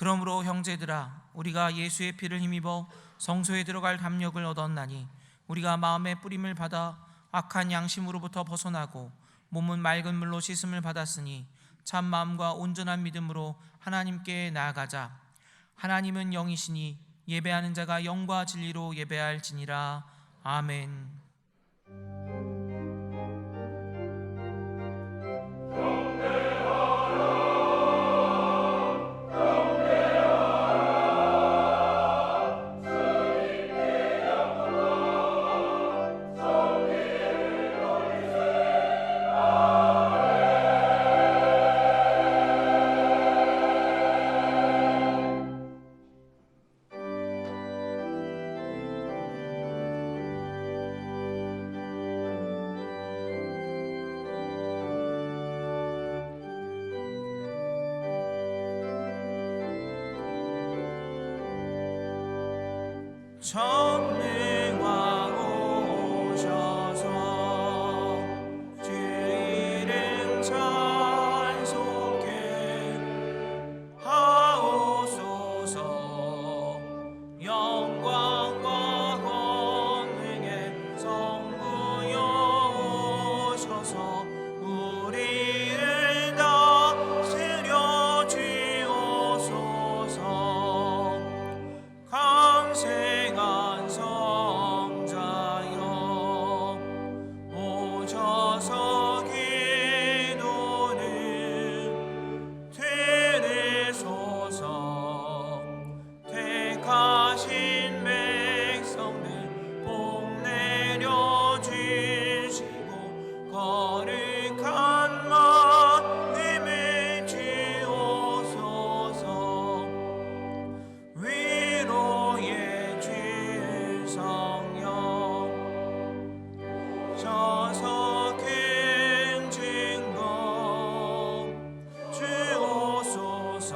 그러므로 형제들아, 우리가 예수의 피를 힘입어 성소에 들어갈 담력을 얻었나니 우리가 마음의 뿌림을 받아 악한 양심으로부터 벗어나고 몸은 맑은 물로 씻음을 받았으니 참 마음과 온전한 믿음으로 하나님께 나아가자. 하나님은 영이시니 예배하는 자가 영과 진리로 예배할지니라. 아멘. 전능왕 오셔서 주 이름 찬송케 하옵소서. 영광과 권능의 성부여 오셔서 우리를 다스려 주옵소서. 강생한 성자여 오셔서 기도를 들으소서. 택하신 백성들 복 내려주시고 거룩한 마음을 주옵소서. 위로의 주 성령 서서 큰 증거 주옵소서.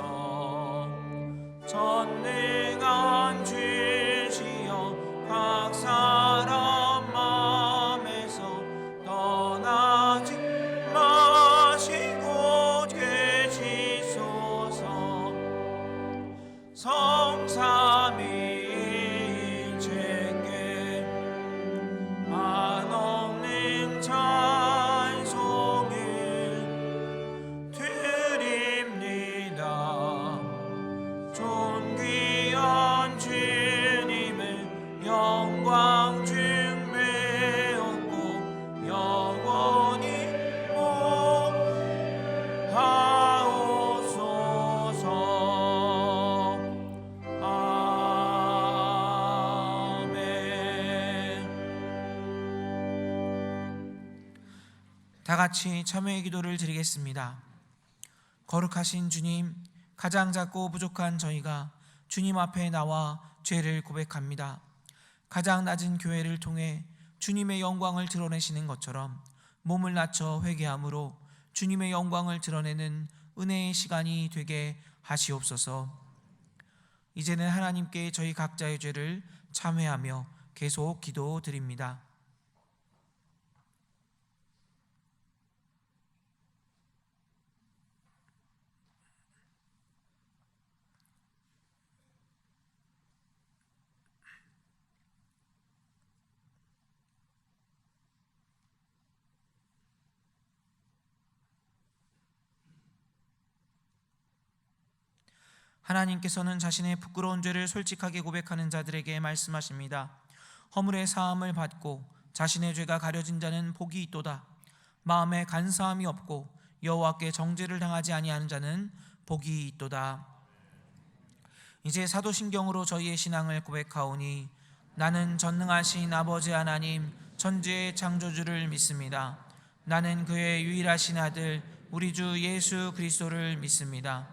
전능한 주시여 각 사람 마음에서 떠나지 마시고 계시소서. 성삼위일체께 한없는 찬송을 드립니다. 존귀한 주님을 영광 중매었고 영원히 복하옵소서. 다 같이 참회의 기도를 드리겠습니다. 거룩하신 주님, 가장 작고 부족한 저희가 주님 앞에 나와 죄를 고백합니다. 가장 낮은 교회를 통해 주님의 영광을 드러내시는 것처럼 몸을 낮춰 회개함으로 주님의 영광을 드러내는 은혜의 시간이 되게 하시옵소서. 이제는 하나님께 저희 각자의 죄를 참회하며 계속 기도드립니다. 하나님께서는 자신의 부끄러운 죄를 솔직하게 고백하는 자들에게 말씀하십니다. 허물의 사함을 받고 자신의 죄가 가려진 자는 복이 있도다. 마음에 간사함이 없고 여호와께 정죄를 당하지 아니하는 자는 복이 있도다. 이제 사도신경으로 저희의 신앙을 고백하오니 나는 전능하신 아버지 하나님 천지의 창조주를 믿습니다. 나는 그의 유일하신 아들 우리 주 예수 그리스도를 믿습니다.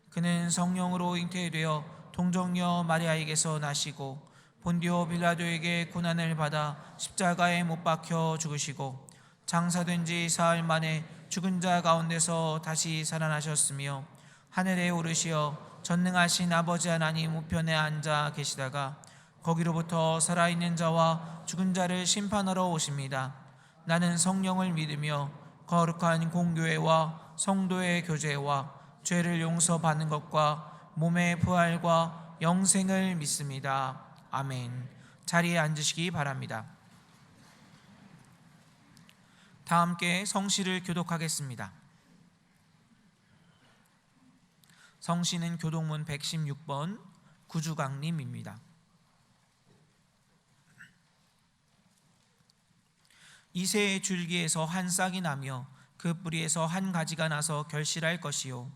그는 성령으로 잉태되어 동정녀 마리아에게서 나시고 본디오 빌라도에게 고난을 받아 십자가에 못 박혀 죽으시고 장사된 지 사흘 만에 죽은 자 가운데서 다시 살아나셨으며 하늘에 오르시어 전능하신 아버지 하나님 우편에 앉아 계시다가 거기로부터 살아있는 자와 죽은 자를 심판하러 오십니다. 나는 성령을 믿으며 거룩한 공교회와 성도의 교제와 죄를 용서받는 것과 몸의 부활과 영생을 믿습니다. 아멘. 자리에 앉으시기 바랍니다. 다 함께 성시를 교독하겠습니다. 성시는 교독문 116번 구주강림입니다. 이새의 줄기에서 한 싹이 나며 그 뿌리에서 한 가지가 나서 결실할 것이요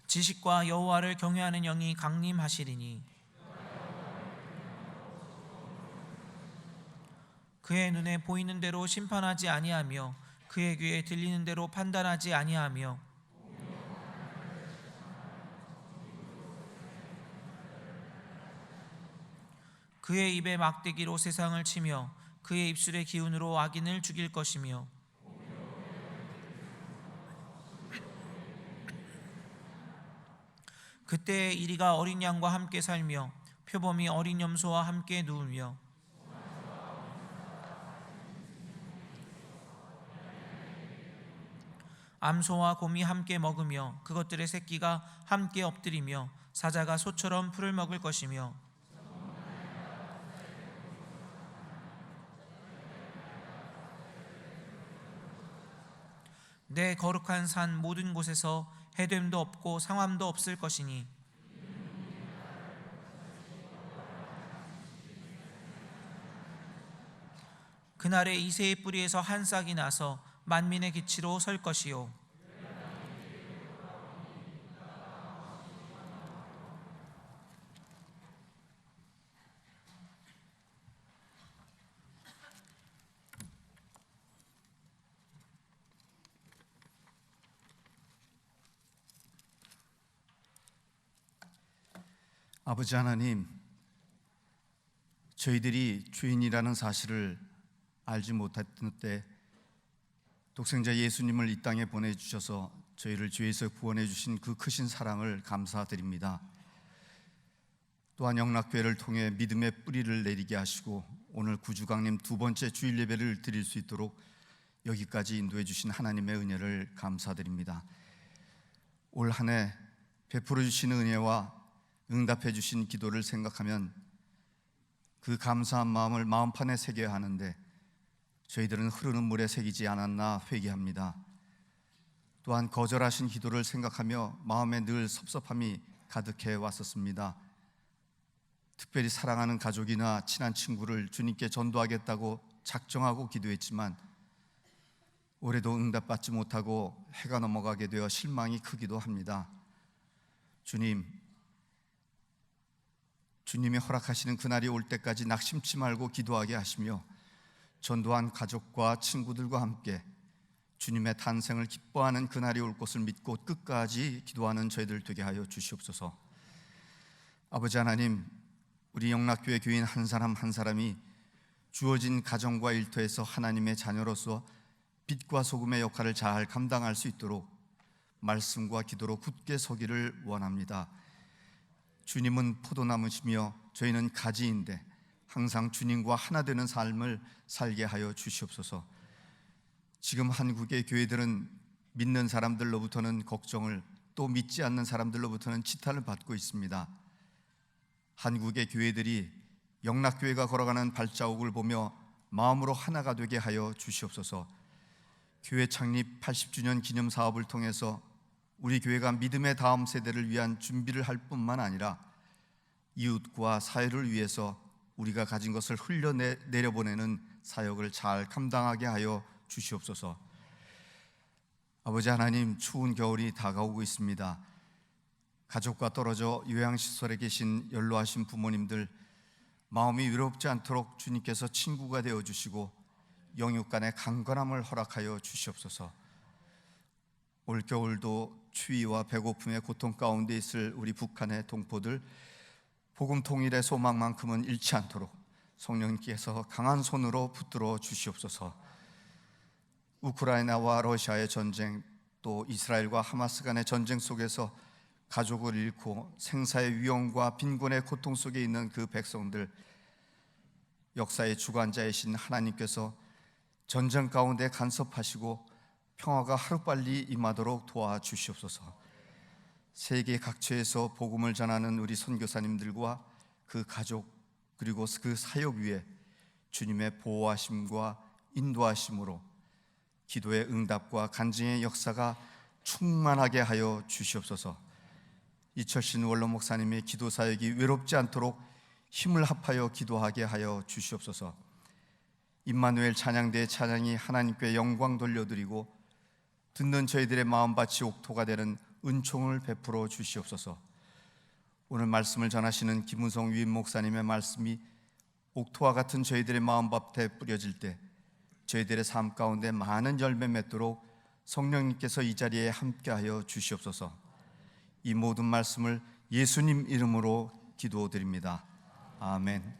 지식과 여호와를 경외하는 영이 강림하시리니 그의 눈에 보이는 대로 심판하지 아니하며 그의 귀에 들리는 대로 판단하지 아니하며 그의 입에 막대기로 세상을 치며 그의 입술의 기운으로 악인을 죽일 것이며 그때에 이리가 어린 양과 함께 살며 표범이 어린 염소와 함께 누우며 암소와 곰이 함께 먹으며 그것들의 새끼가 함께 엎드리며 사자가 소처럼 풀을 먹을 것이며 내 거룩한 산 모든 곳에서 해됨도 없고 상함도 없을 것이니 그날에 이새의 뿌리에서 한 싹이 나서 만민의 기치로 설 것이요 아버지 하나님, 저희들이 죄인이라는 사실을 알지 못했던 때 독생자 예수님을 이 땅에 보내주셔서 저희를 죄에서 구원해 주신 그 크신 사랑을 감사드립니다. 또한 영락교회를 통해 믿음의 뿌리를 내리게 하시고 오늘 구주강림 두 번째 주일 예배를 드릴 수 있도록 여기까지 인도해 주신 하나님의 은혜를 감사드립니다. 올 한 해 베풀어 주신 은혜와 응답해 주신 기도를 생각하면 그 감사한 마음을 마음판에 새겨야 하는데 저희들은 흐르는 물에 새기지 않았나 회개합니다. 또한 거절하신 기도를 생각하며 마음에 늘 섭섭함이 가득해 왔었습니다. 특별히 사랑하는 가족이나 친한 친구를 주님께 전도하겠다고 작정하고 기도했지만 올해도 응답받지 못하고 해가 넘어가게 되어 실망이 크기도 합니다. 주님이 허락하시는 그날이 올 때까지 낙심치 말고 기도하게 하시며 전도한 가족과 친구들과 함께 주님의 탄생을 기뻐하는 그날이 올 것을 믿고 끝까지 기도하는 저희들 되게 하여 주시옵소서. 아버지 하나님, 우리 영락교회 교인 한 사람 한 사람이 주어진 가정과 일터에서 하나님의 자녀로서 빛과 소금의 역할을 잘 감당할 수 있도록 말씀과 기도로 굳게 서기를 원합니다. 주님은 포도나무시며 저희는 가지인데 항상 주님과 하나 되는 삶을 살게 하여 주시옵소서. 지금 한국의 교회들은 믿는 사람들로부터는 걱정을, 또 믿지 않는 사람들로부터는 지탄을 받고 있습니다. 한국의 교회들이 영락교회가 걸어가는 발자국을 보며 마음으로 하나가 되게 하여 주시옵소서. 교회 창립 80주년 기념 사업을 통해서 우리 교회가 믿음의 다음 세대를 위한 준비를 할 뿐만 아니라 이웃과 사회를 위해서 우리가 가진 것을 흘려내려보내는 사역을 잘 감당하게 하여 주시옵소서. 아버지 하나님, 추운 겨울이 다가오고 있습니다. 가족과 떨어져 요양시설에 계신 연로하신 부모님들 마음이 외롭지 않도록 주님께서 친구가 되어주시고 영육 간의 강건함을 허락하여 주시옵소서. 올겨울도 추위와 배고픔의 고통 가운데 있을 우리 북한의 동포들 복음 통일의 소망만큼은 잃지 않도록 성령님께서 강한 손으로 붙들어 주시옵소서. 우크라이나와 러시아의 전쟁, 또 이스라엘과 하마스 간의 전쟁 속에서 가족을 잃고 생사의 위험과 빈곤의 고통 속에 있는 그 백성들, 역사의 주관자이신 하나님께서 전쟁 가운데 간섭하시고 평화가 하루빨리 임하도록 도와주시옵소서. 세계 각처에서 복음을 전하는 우리 선교사님들과 그 가족 그리고 그 사역 위에 주님의 보호하심과 인도하심으로 기도의 응답과 간증의 역사가 충만하게 하여 주시옵소서. 이철신 원로 목사님의 기도 사역이 외롭지 않도록 힘을 합하여 기도하게 하여 주시옵소서. 임마누엘 찬양대의 찬양이 하나님께 영광 돌려드리고 듣는 저희들의 마음밭이 옥토가 되는 은총을 베풀어 주시옵소서. 오늘 말씀을 전하시는 김은성 위임 목사님의 말씀이 옥토와 같은 저희들의 마음밭에 뿌려질 때 저희들의 삶 가운데 많은 열매 맺도록 성령님께서 이 자리에 함께하여 주시옵소서. 이 모든 말씀을 예수님 이름으로 기도드립니다. 아멘.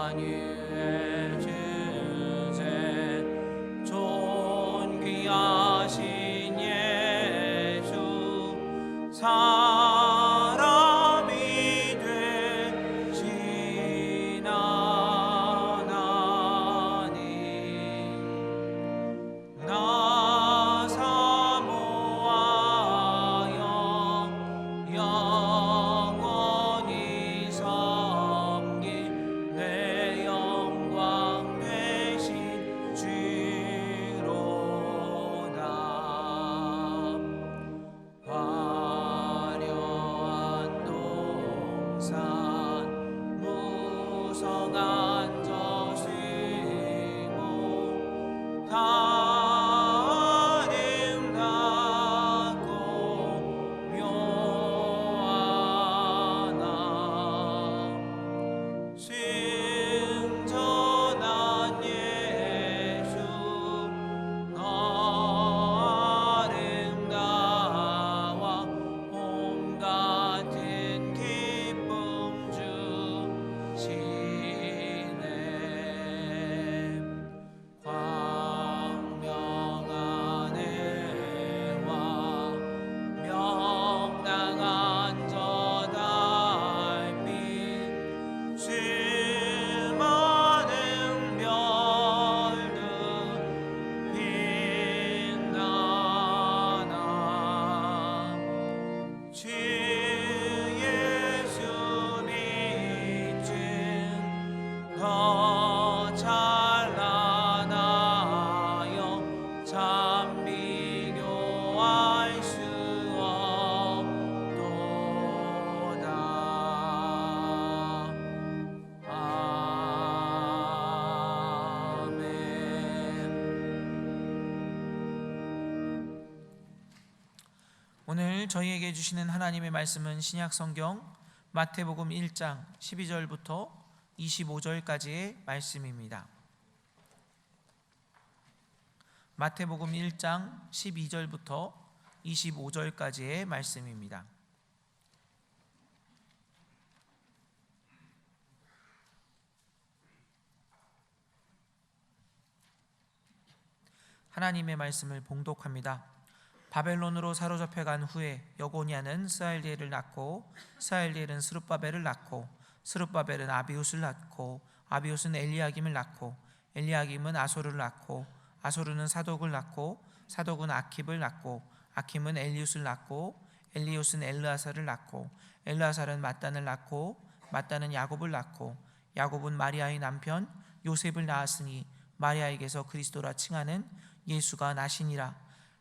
만유의 주제 존귀하신 예수 사람이 되신 하나님 나 사모하여 영원히 섬길 내 영광 되신 주로다. 화려한 동산 무성한 저수목 다 아름답고 묘하나 승천한 예수 아름다워 봄 같은 기쁨 주시네. 광명한 해와 명랑한 저 달빛 수많은 별들 빛나나 주 예수 믿음 더 찬란하여 참 비교할 수 없도다. 아멘. 오늘 저희에게 주시는 하나님의 말씀은 신약 성경 마태복음 1장 12절부터 25절까지의 말씀입니다. 마태복음 1장 12절부터 25절까지의 말씀입니다. 하나님의 말씀을 봉독합니다. 바벨론으로 사로잡혀간 후에 여고니아는 스알디엘을 낳고 스알디엘은 스룹바벨을 낳고 스룹바벨은 아비웃을 낳고 아비웃은 엘리야김을 낳고 엘리야김은 아소를 낳고 아소르는 사독을 낳고 사독은 아킵을 낳고 아킴은 엘리웃을 낳고 엘리웃은 엘르아사를 낳고 엘르아사는 mat단을 낳고 mat단은 야곱을 낳고 야곱은 마리아의 남편 요셉을 낳았으니 마리아에게서 그리스도라 칭하는 예수가 나시니라.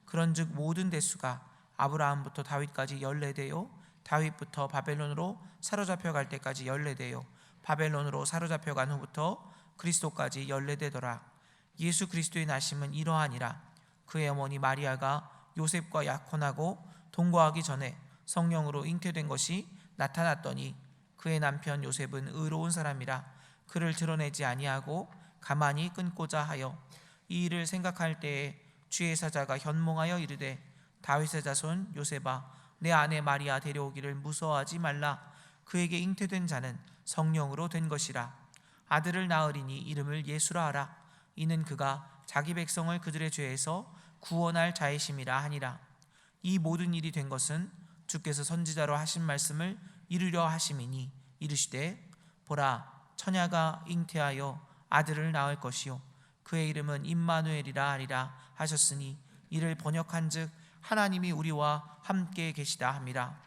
그런즉 모든 대수가 아브라함부터 다윗까지 14대요 다윗부터 바벨론으로 사로잡혀 갈 때까지 14대요 바벨론으로 사로잡혀 간 후부터 그리스도까지 14대더라. 예수 그리스도의 나심은 이러하니라. 그의 어머니 마리아가 요셉과 약혼하고 동거하기 전에 성령으로 잉태된 것이 나타났더니 그의 남편 요셉은 의로운 사람이라 그를 드러내지 아니하고 가만히 끊고자 하여 이 일을 생각할 때에 주의 사자가 현몽하여 이르되 다윗의 자손 요셉아 내 아내 마리아 데려오기를 무서워하지 말라. 그에게 잉태된 자는 성령으로 된 것이라. 아들을 낳으리니 이름을 예수라 하라. 이는 그가 자기 백성을 그들의 죄에서 구원할 자이심이라 하니라. 이 모든 일이 된 것은 주께서 선지자로 하신 말씀을 이루려 하심이니 이르시되 보라 처녀가 잉태하여 아들을 낳을 것이요 그의 이름은 임마누엘이라 하리라 하셨으니 이를 번역한즉 하나님이 우리와 함께 계시다 함이라.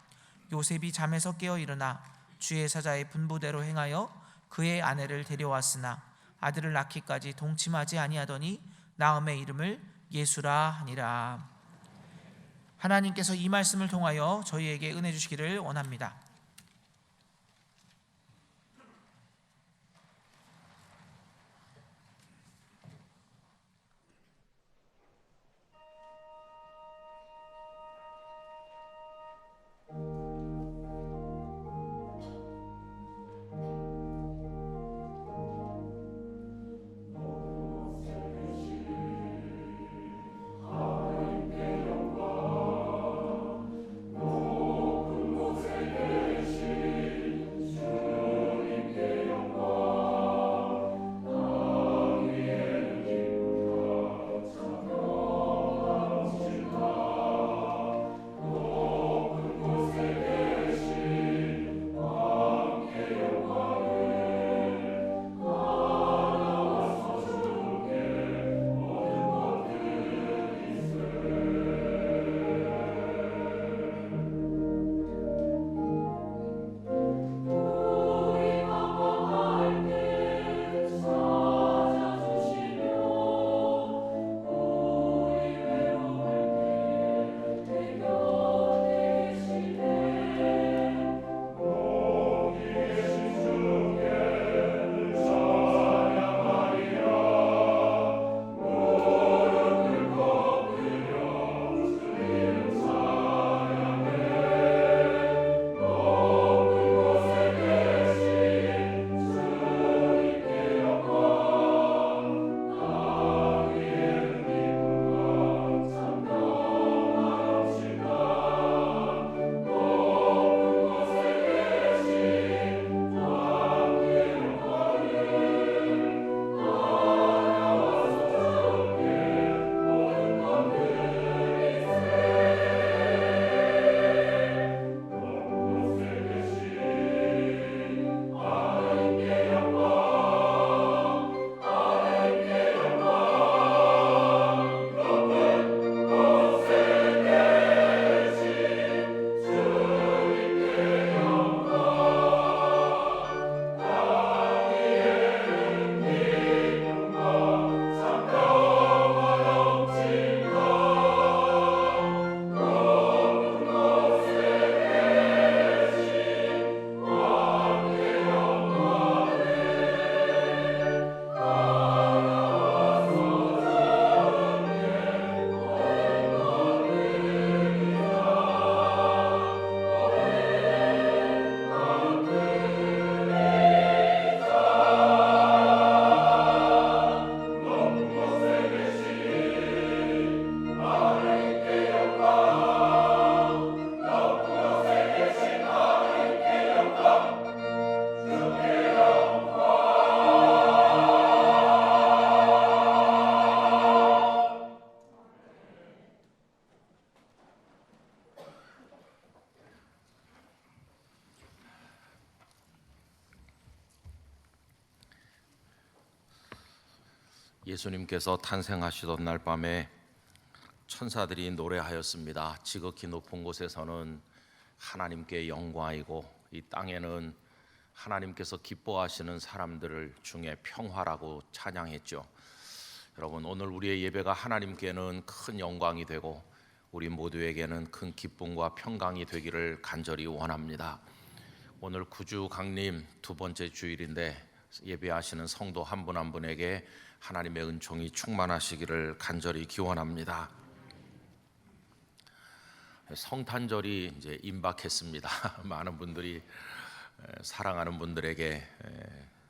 요셉이 잠에서 깨어 일어나 주의 사자의 분부대로 행하여 그의 아내를 데려왔으나 아들을 낳기까지 동침하지 아니하더니 낳음의 이름을 예수라 하니라. 하나님께서 이 말씀을 통하여 저희에게 은혜 주시기를 원합니다. 예수님께서 탄생하시던 날 밤에 천사들이 노래하였습니다. 지극히 높은 곳에서는 하나님께 영광이고 이 땅에는 하나님께서 기뻐하시는 사람들을 중에 평화라고 찬양했죠. 여러분, 오늘 우리의 예배가 하나님께는 큰 영광이 되고 우리 모두에게는 큰 기쁨과 평강이 되기를 간절히 원합니다. 오늘 구주 강림 두 번째 주일인데 예배하시는 성도 한 분 한 분에게 하나님의 은총이 충만하시기를 간절히 기원합니다. 성탄절이 이제 임박했습니다. 많은 분들이 사랑하는 분들에게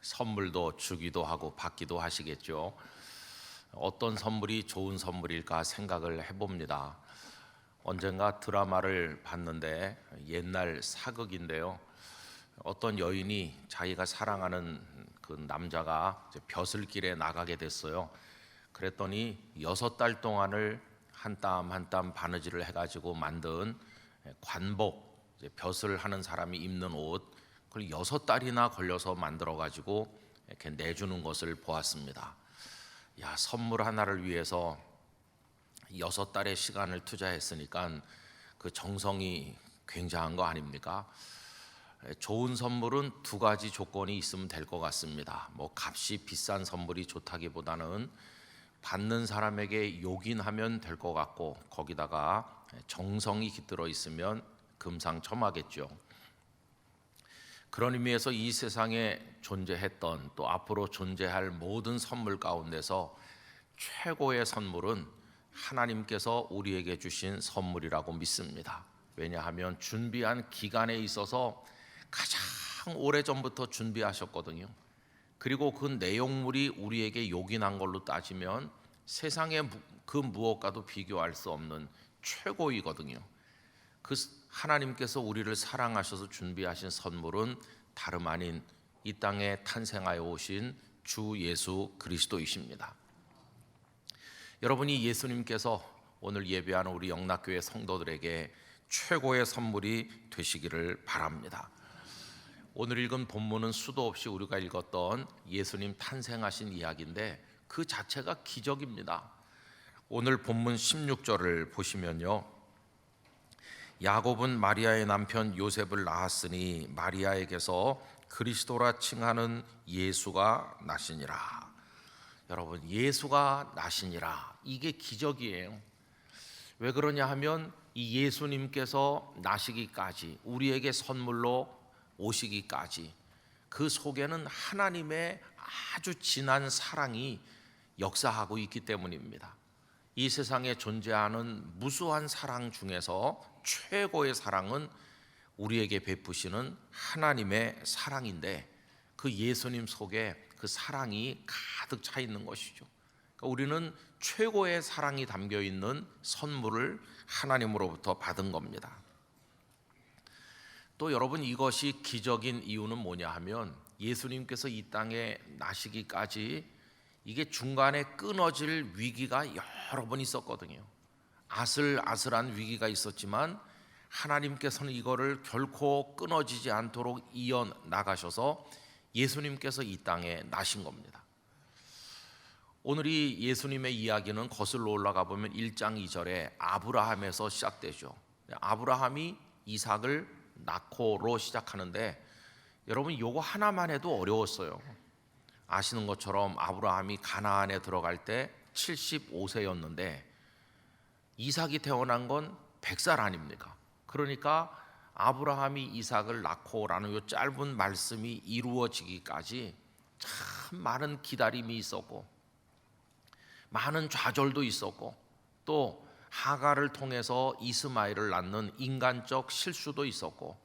선물도 주기도 하고 받기도 하시겠죠. 어떤 선물이 좋은 선물일까 생각을 해봅니다. 언젠가 드라마를 봤는데 옛날 사극인데요. 어떤 여인이 자기가 사랑하는 그 남자가 벼슬길에 나가게 됐어요. 그랬더니 6달 동안을 한 땀 한 땀 바느질을 해가지고 만든 관복, 벼슬 하는 사람이 입는 옷, 그걸 6달이나 걸려서 만들어가지고 이렇게 내주는 것을 보았습니다. 야, 선물 하나를 위해서 6달의 시간을 투자했으니까 그 정성이 굉장한 거 아닙니까? 좋은 선물은 2가지 조건이 있으면 될 것 같습니다. 뭐 값이 비싼 선물이 좋다기보다는 받는 사람에게 요긴하면 될 것 같고, 거기다가 정성이 깃들어 있으면 금상첨화겠죠. 그런 의미에서 이 세상에 존재했던 또 앞으로 존재할 모든 선물 가운데서 최고의 선물은 하나님께서 우리에게 주신 선물이라고 믿습니다. 왜냐하면 준비한 기간에 있어서 가장 오래전부터 준비하셨거든요. 그리고 그 내용물이 우리에게 요긴한 걸로 따지면 세상의 그 무엇과도 비교할 수 없는 최고이거든요. 그 하나님께서 우리를 사랑하셔서 준비하신 선물은 다름 아닌 이 땅에 탄생하여 오신 주 예수 그리스도이십니다. 여러분이 예수님께서 오늘 예배하는 우리 영락교회 성도들에게 최고의 선물이 되시기를 바랍니다. 오늘 읽은 본문은 수도 없이 우리가 읽었던 예수님 탄생하신 이야기인데 그 자체가 기적입니다. 오늘 본문 16절을 보시면요, 야곱은 마리아의 남편 요셉을 낳았으니 마리아에게서 그리스도라 칭하는 예수가 나시니라. 여러분, 예수가 나시니라, 이게 기적이에요. 왜 그러냐 하면 이 예수님께서 나시기까지, 우리에게 선물로 오시기까지 그 속에는 하나님의 아주 진한 사랑이 역사하고 있기 때문입니다. 이 세상에 존재하는 무수한 사랑 중에서 최고의 사랑은 우리에게 베푸시는 하나님의 사랑인데, 그 예수님 속에 그 사랑이 가득 차 있는 것이죠. 그러니까 우리는 최고의 사랑이 담겨 있는 선물을 하나님으로부터 받은 겁니다. 또 여러분, 이것이 기적인 이유는 뭐냐 하면 예수님께서 이 땅에 나시기까지 이게 중간에 끊어질 위기가 여러 번 있었거든요. 아슬아슬한 위기가 있었지만 하나님께서는 이거를 결코 끊어지지 않도록 이어나가셔서 예수님께서 이 땅에 나신 겁니다. 오늘 이 예수님의 이야기는 거슬러 올라가 보면 1장 2절에 아브라함에서 시작되죠. 아브라함이 이삭을 낳고로 시작하는데, 여러분 요거 하나만 해도 어려웠어요. 아시는 것처럼 아브라함이 가나안에 들어갈 때 75세였는데 이삭이 태어난 건 100살 아닙니까? 그러니까 아브라함이 이삭을 낳고라는 요 짧은 말씀이 이루어지기까지 참 많은 기다림이 있었고, 많은 좌절도 있었고, 또 하가를 통해서 이스마엘을 낳는 인간적 실수도 있었고,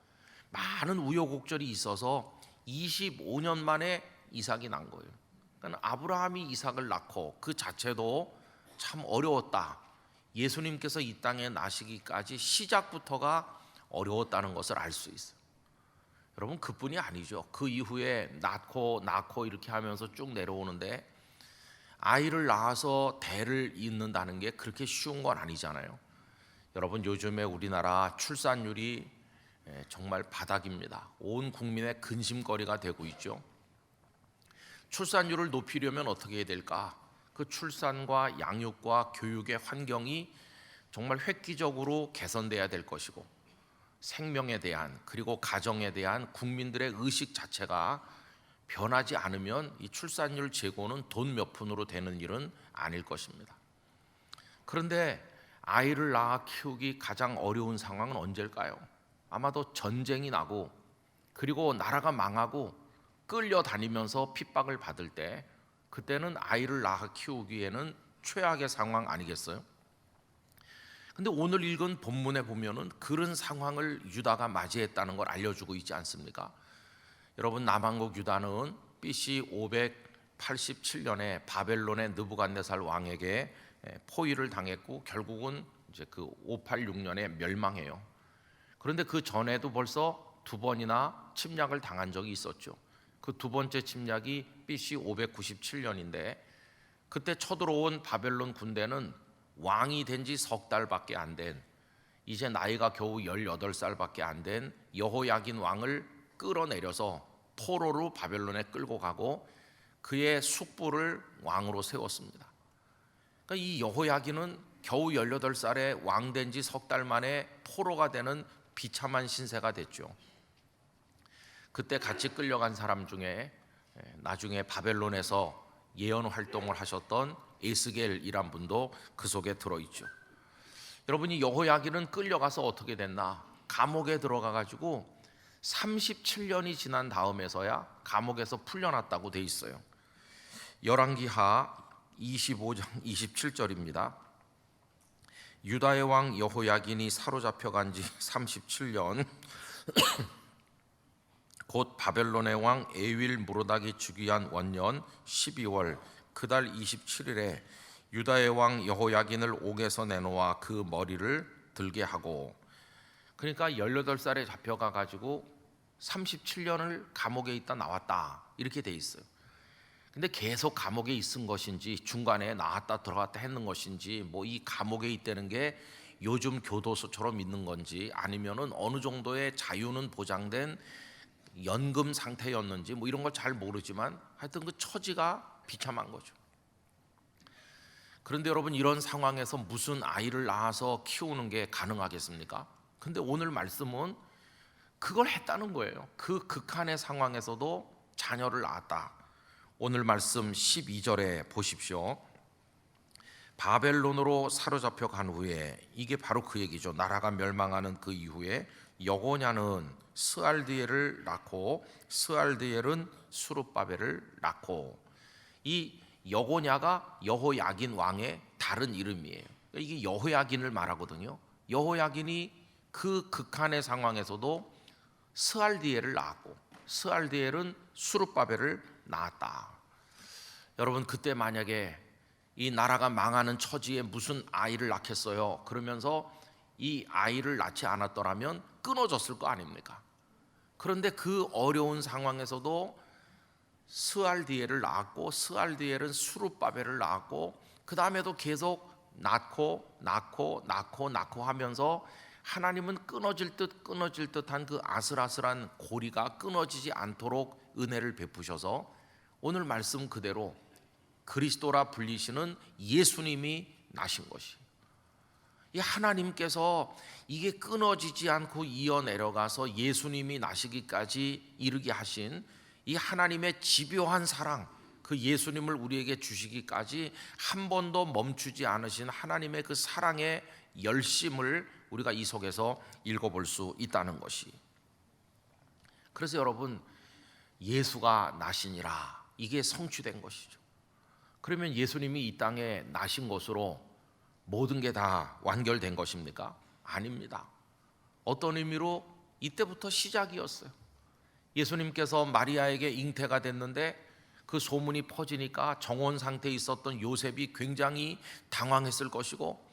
많은 우여곡절이 있어서 25년 만에 이삭이 난 거예요. 그러니까 아브라함이 이삭을 낳고 그 자체도 참 어려웠다. 예수님께서 이 땅에 나시기까지 시작부터가 어려웠다는 것을 알 수 있어요. 여러분, 그뿐이 아니죠. 그 이후에 낳고 이렇게 하면서 쭉 내려오는데, 아이를 낳아서 대를 잇는다는 게 그렇게 쉬운 건 아니잖아요. 여러분, 요즘에 우리나라 출산율이 정말 바닥입니다. 온 국민의 근심거리가 되고 있죠. 출산율을 높이려면 어떻게 해야 될까? 그 출산과 양육과 교육의 환경이 정말 획기적으로 개선돼야 될 것이고, 생명에 대한, 그리고 가정에 대한 국민들의 의식 자체가 변하지 않으면 이 출산율 제고는 돈 몇 푼으로 되는 일은 아닐 것입니다. 그런데 아이를 낳아 키우기 가장 어려운 상황은 언제일까요? 아마도 전쟁이 나고, 그리고 나라가 망하고 끌려다니면서 핍박을 받을 때, 그때는 아이를 낳아 키우기에는 최악의 상황 아니겠어요? 근데 오늘 읽은 본문에 보면은 그런 상황을 유다가 맞이했다는 걸 알려주고 있지 않습니까? 여러분, 남한국 유다는 BC 587년에 바벨론의 느부갓네살 왕에게 포위를 당했고 결국은 이제 그 586년에 멸망해요. 그런데 그 전에도 벌써 두 번이나 침략을 당한 적이 있었죠. 그 두 번째 침략이 BC 597년인데 그때 쳐들어온 바벨론 군대는 왕이 된 지 석 달밖에 안 된, 이제 나이가 겨우 18살밖에 안 된 여호야긴 왕을 끌어내려서 포로로 바벨론에 끌고 가고 그의 숙부를 왕으로 세웠습니다. 그러니까 이 여호야긴은 겨우 18살에 왕 된 지 석 달 만에 포로가 되는 비참한 신세가 됐죠. 그때 같이 끌려간 사람 중에 나중에 바벨론에서 예언 활동을 하셨던 에스겔이란 분도 그 속에 들어있죠. 여러분이 여호야긴은 끌려가서 어떻게 됐나? 감옥에 들어가 가지고 37년이 지난 다음에서야 감옥에서 풀려났다고 돼 있어요. 열왕기하 25장 27절입니다. 유다의 왕 여호야긴이 사로잡혀 간 지 37년 곧 바벨론의 왕 에윌 무로닥이 즉위한 원년 12월 그달 27일에 유다의 왕 여호야긴을 옥에서 내놓아 그 머리를 들게 하고, 그러니까 18살에 잡혀가 가지고 37년을 감옥에 있다 나왔다 이렇게 돼 있어요. 근데 계속 감옥에 있은 것인지 중간에 나왔다 들어갔다 했는 것인지, 뭐 이 감옥에 있다는 게 요즘 교도소처럼 있는 건지 아니면은 어느 정도의 자유는 보장된 연금 상태였는지 뭐 이런 걸 잘 모르지만 하여튼 그 처지가 비참한 거죠. 그런데 여러분, 이런 상황에서 무슨 아이를 낳아서 키우는 게 가능하겠습니까? 근데 오늘 말씀은 그걸 했다는 거예요. 그 극한의 상황에서도 자녀를 낳았다. 오늘 말씀 12절에 보십시오. 바벨론으로 사로잡혀 간 후에, 이게 바로 그 얘기죠. 나라가 멸망하는 그 이후에 여고냐는 스알드엘을 낳고 스알드엘은 수룹바벨을 낳고, 이 여고냐가 여호야긴 왕의 다른 이름이에요. 이게 여호야긴을 말하거든요. 여호야긴이 그 극한의 상황에서도 스알드엘을 낳았고 스알드엘은 수룹바벨을 낳았다. 여러분, 그때 만약에 이 나라가 망하는 처지에 무슨 아이를 낳겠어요? 그러면서 이 아이를 낳지 않았더라면 끊어졌을 거 아닙니까? 그런데 그 어려운 상황에서도 스알디엘을 낳았고 스알디엘은 수룹바벨을 낳았고 그 다음에도 계속 낳고 하면서 하나님은 끊어질 듯한 그 아슬아슬한 고리가 끊어지지 않도록 은혜를 베푸셔서 오늘 말씀 그대로 그리스도라 불리시는 예수님이 나신 것이, 이 하나님께서 이게 끊어지지 않고 이어내려가서 예수님이 나시기까지 이르게 하신 이 하나님의 집요한 사랑, 그 예수님을 우리에게 주시기까지 한 번도 멈추지 않으신 하나님의 그 사랑의 열심을 우리가 이 속에서 읽어볼 수 있다는 것이. 그래서 여러분, 예수가 나시니라, 이게 성취된 것이죠. 그러면 예수님이 이 땅에 나신 것으로 모든 게 다 완결된 것입니까? 아닙니다. 어떤 의미로 이때부터 시작이었어요. 예수님께서 마리아에게 잉태가 됐는데 그 소문이 퍼지니까 정혼 상태에 있었던 요셉이 굉장히 당황했을 것이고,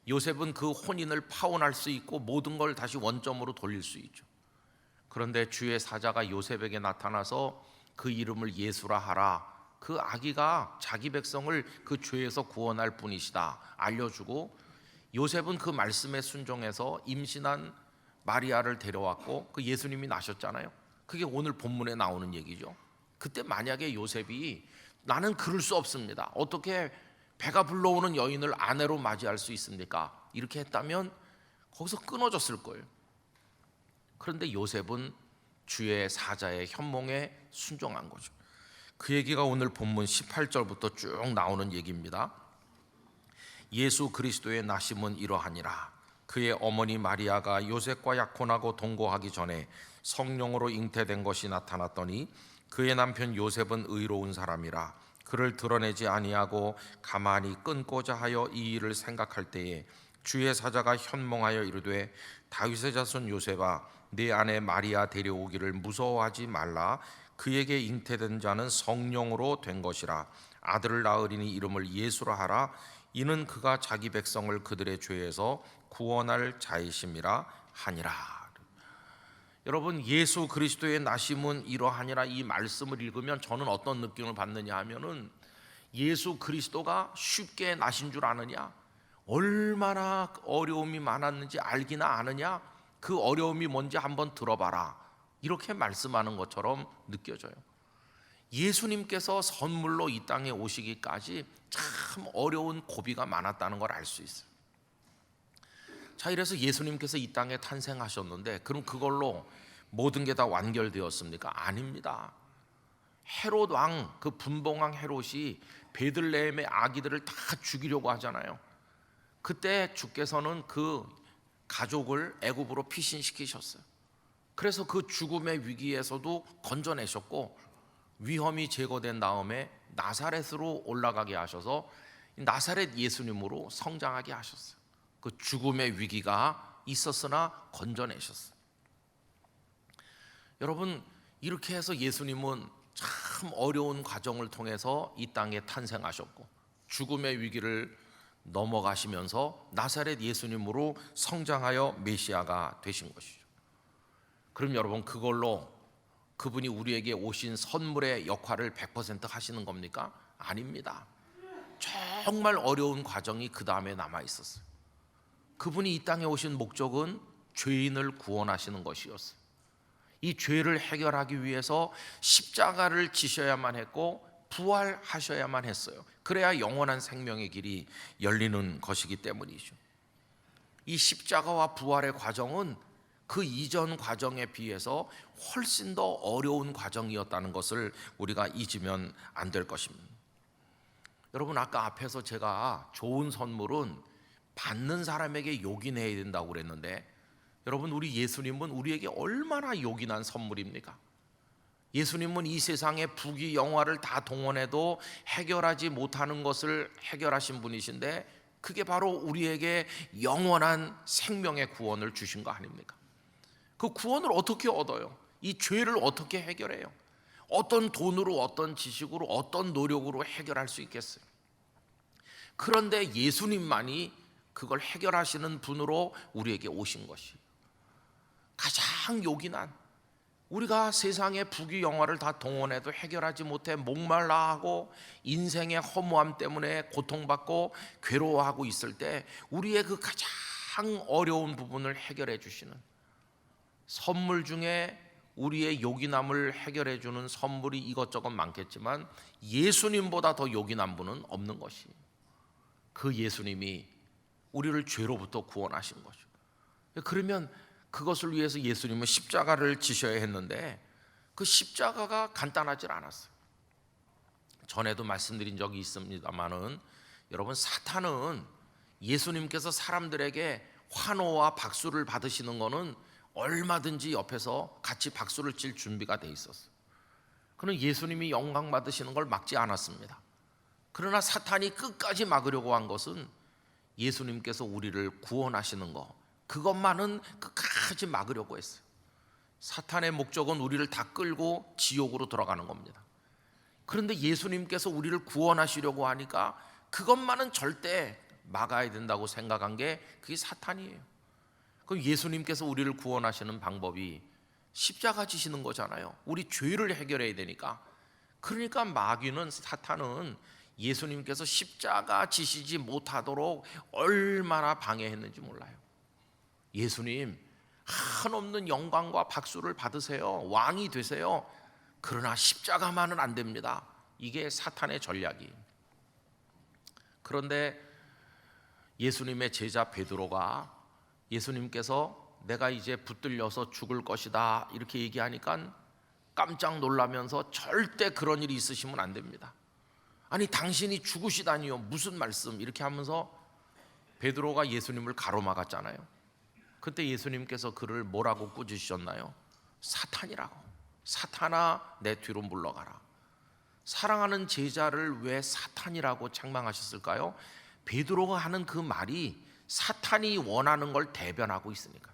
요셉은 그 혼인을 파혼할 수 있고 모든 걸 다시 원점으로 돌릴 수 있죠. 그런데 주의 사자가 요셉에게 나타나서 그 이름을 예수라 하라, 그 아기가 자기 백성을 그 죄에서 구원할 분이시다 알려주고, 요셉은 그 말씀에 순종해서 임신한 마리아를 데려왔고 그 예수님이 나셨잖아요. 그게 오늘 본문에 나오는 얘기죠. 그때 만약에 요셉이 나는 그럴 수 없습니다, 어떻게 배가 불러오는 여인을 아내로 맞이할 수 있습니까? 이렇게 했다면 거기서 끊어졌을 거예요. 그런데 요셉은 주의 사자의 현몽에 순종한 거죠. 그 얘기가 오늘 본문 18절부터 쭉 나오는 얘기입니다. 예수 그리스도의 나심은 이러하니라. 그의 어머니 마리아가 요셉과 약혼하고 동거하기 전에 성령으로 잉태된 것이 나타났더니 그의 남편 요셉은 의로운 사람이라 그를 드러내지 아니하고 가만히 끊고자 하여 이 일을 생각할 때에 주의 사자가 현몽하여 이르되 다윗의 자손 요셉아 내 아내 마리아 데려오기를 무서워하지 말라. 그에게 잉태된 자는 성령으로 된 것이라. 아들을 낳으리니 이름을 예수라 하라. 이는 그가 자기 백성을 그들의 죄에서 구원할 자이심이라 하니라. 여러분, 예수 그리스도의 나심은 이러하니라 이 말씀을 읽으면 저는 어떤 느낌을 받느냐 하면은, 예수 그리스도가 쉽게 나신 줄 아느냐? 얼마나 어려움이 많았는지 알기나 아느냐? 그 어려움이 뭔지 한번 들어봐라, 이렇게 말씀하는 것처럼 느껴져요. 예수님께서 선물로 이 땅에 오시기까지 참 어려운 고비가 많았다는 걸 알 수 있어요. 자, 이래서 예수님께서 이 땅에 탄생하셨는데, 그럼 그걸로 모든 게 다 완결되었습니까? 아닙니다. 헤롯 왕, 그 분봉왕 헤롯이 베들레헴의 아기들을 다 죽이려고 하잖아요. 그때 주께서는 그 가족을 애굽으로 피신시키셨어요. 그래서 그 죽음의 위기에서도 건져내셨고, 위험이 제거된 다음에 나사렛으로 올라가게 하셔서 나사렛 예수님으로 성장하게 하셨어요. 그 죽음의 위기가 있었으나 건져내셨어요. 여러분, 이렇게 해서 예수님은 참 어려운 과정을 통해서 이 땅에 탄생하셨고, 죽음의 위기를 넘어가시면서 나사렛 예수님으로 성장하여 메시아가 되신 것이죠. 그럼 여러분, 그걸로 그분이 우리에게 오신 선물의 역할을 100% 하시는 겁니까? 아닙니다. 정말 어려운 과정이 그 다음에 남아 있었어요. 그분이 이 땅에 오신 목적은 죄인을 구원하시는 것이었어요. 이 죄를 해결하기 위해서 십자가를 지셔야만 했고 부활하셔야만 했어요. 그래야 영원한 생명의 길이 열리는 것이기 때문이죠. 이 십자가와 부활의 과정은 그 이전 과정에 비해서 훨씬 더 어려운 과정이었다는 것을 우리가 잊으면 안 될 것입니다. 여러분, 아까 앞에서 제가 좋은 선물은 받는 사람에게 요긴해야 된다고 그랬는데, 여러분, 우리 예수님은 우리에게 얼마나 요긴한 선물입니까? 예수님은 이 세상의 부귀 영화를 다 동원해도 해결하지 못하는 것을 해결하신 분이신데, 그게 바로 우리에게 영원한 생명의 구원을 주신 거 아닙니까? 그 구원을 어떻게 얻어요? 이 죄를 어떻게 해결해요? 어떤 돈으로, 어떤 지식으로, 어떤 노력으로 해결할 수 있겠어요? 그런데 예수님만이 그걸 해결하시는 분으로 우리에게 오신 것이에요. 가장 요긴한, 우리가 세상의 부귀 영화를 다 동원해도 해결하지 못해 목말라 하고 인생의 허무함 때문에 고통받고 괴로워하고 있을 때 우리의 그 가장 어려운 부분을 해결해 주시는 선물 중에, 우리의 요긴함을 해결해 주는 선물이 이것저것 많겠지만 예수님보다 더 요긴한 분은 없는 것이에요. 그 예수님이 우리를 죄로부터 구원하신 거죠. 그러면 그것을 위해서 예수님은 십자가를 지셔야 했는데, 그 십자가가 간단하지 않았어요. 전에도 말씀드린 적이 있습니다만은, 여러분, 사탄은 예수님께서 사람들에게 환호와 박수를 받으시는 거는 얼마든지 옆에서 같이 박수를 칠 준비가 돼 있었어요. 그는 예수님이 영광 받으시는 걸 막지 않았습니다. 그러나 사탄이 끝까지 막으려고 한 것은 예수님께서 우리를 구원하시는 거, 그것만은 끝까지 막으려고 했어요. 사탄의 목적은 우리를 다 끌고 지옥으로 들어가는 겁니다. 그런데 예수님께서 우리를 구원하시려고 하니까 그것만은 절대 막아야 된다고 생각한 게 그게 사탄이에요. 그럼 예수님께서 우리를 구원하시는 방법이 십자가 지시는 거잖아요. 우리 죄를 해결해야 되니까. 그러니까 마귀는, 사탄은 예수님께서 십자가 지시지 못하도록 얼마나 방해했는지 몰라요. 예수님, 한없는 영광과 박수를 받으세요. 왕이 되세요. 그러나 십자가만은 안 됩니다. 이게 사탄의 전략이에요. 그런데 예수님의 제자 베드로가 예수님께서 내가 이제 붙들려서 죽을 것이다 이렇게 얘기하니까 깜짝 놀라면서 절대 그런 일이 있으시면 안 됩니다. 아니, 당신이 죽으시다니요, 무슨 말씀, 이렇게 하면서 베드로가 예수님을 가로막았잖아요. 그때 예수님께서 그를 뭐라고 꾸짖으셨나요? 사탄이라고. 사탄아, 내 뒤로 물러가라. 사랑하는 제자를 왜 사탄이라고 책망하셨을까요? 베드로가 하는 그 말이 사탄이 원하는 걸 대변하고 있으니까.